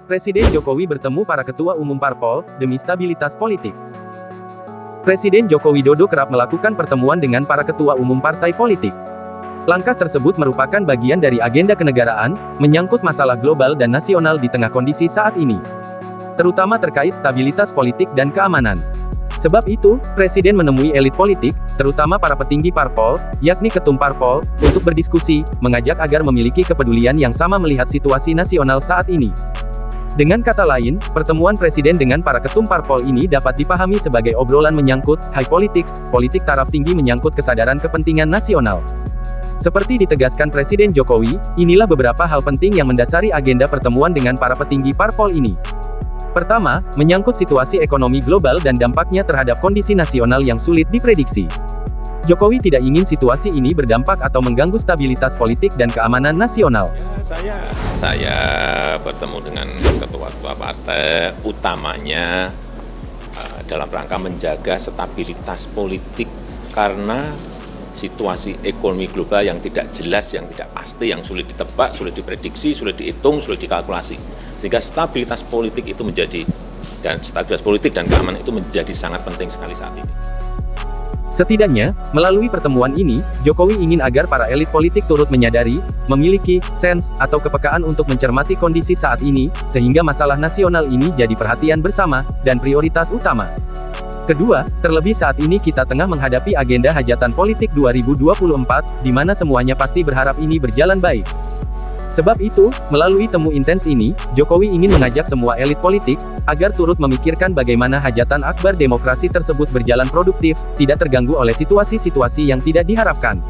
Presiden Jokowi bertemu para ketua umum parpol, demi stabilitas politik. Presiden Joko Widodo kerap melakukan pertemuan dengan para ketua umum partai politik. Langkah tersebut merupakan bagian dari agenda kenegaraan, menyangkut masalah global dan nasional di tengah kondisi saat ini. Terutama terkait stabilitas politik dan keamanan. Sebab itu, Presiden menemui elit politik, terutama para petinggi parpol, yakni ketum parpol, untuk berdiskusi, mengajak agar memiliki kepedulian yang sama melihat situasi nasional saat ini. Dengan kata lain, pertemuan Presiden dengan para ketum parpol ini dapat dipahami sebagai obrolan menyangkut high politics, politik taraf tinggi menyangkut kesadaran kepentingan nasional. Seperti ditegaskan Presiden Jokowi, inilah beberapa hal penting yang mendasari agenda pertemuan dengan para petinggi parpol ini. Pertama, menyangkut situasi ekonomi global dan dampaknya terhadap kondisi nasional yang sulit diprediksi. Jokowi tidak ingin situasi ini berdampak atau mengganggu stabilitas politik dan keamanan nasional. Saya bertemu dengan ketua-ketua partai, utamanya dalam rangka menjaga stabilitas politik karena situasi ekonomi global yang tidak jelas, yang tidak pasti, yang sulit ditebak, sulit diprediksi, sulit dihitung, sulit dikalkulasi. Sehingga stabilitas politik itu dan keamanan itu menjadi sangat penting sekali saat ini. Setidaknya, melalui pertemuan ini, Jokowi ingin agar para elit politik turut menyadari, memiliki sense atau kepekaan untuk mencermati kondisi saat ini, sehingga masalah nasional ini jadi perhatian bersama dan prioritas utama. Kedua, terlebih saat ini kita tengah menghadapi agenda hajatan politik 2024, di mana semuanya pasti berharap ini berjalan baik. Sebab itu, melalui temu intens ini, Jokowi ingin mengajak semua elit politik, agar turut memikirkan bagaimana hajatan akbar demokrasi tersebut berjalan produktif, tidak terganggu oleh situasi-situasi yang tidak diharapkan.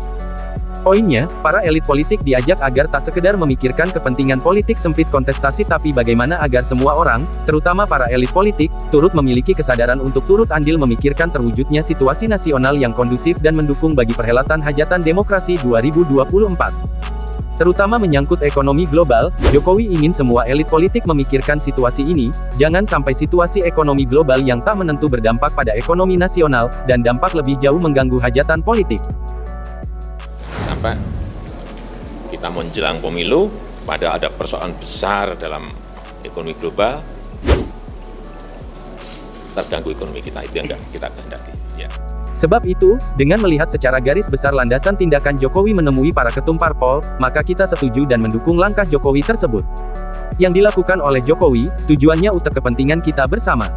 Poinnya, para elit politik diajak agar tak sekedar memikirkan kepentingan politik sempit kontestasi tapi bagaimana agar semua orang, terutama para elit politik, turut memiliki kesadaran untuk turut andil memikirkan terwujudnya situasi nasional yang kondusif dan mendukung bagi perhelatan hajatan demokrasi 2024. Terutama menyangkut ekonomi global, Jokowi ingin semua elit politik memikirkan situasi ini, jangan sampai situasi ekonomi global yang tak menentu berdampak pada ekonomi nasional, dan dampak lebih jauh mengganggu hajatan politik. Sampai kita menjelang pemilu, pada ada persoalan besar dalam ekonomi global, terganggu ekonomi kita, itu yang kita kehendaki. Ya. Sebab itu, dengan melihat secara garis besar landasan tindakan Jokowi menemui para ketum parpol, maka kita setuju dan mendukung langkah Jokowi tersebut. Yang dilakukan oleh Jokowi, tujuannya untuk kepentingan kita bersama.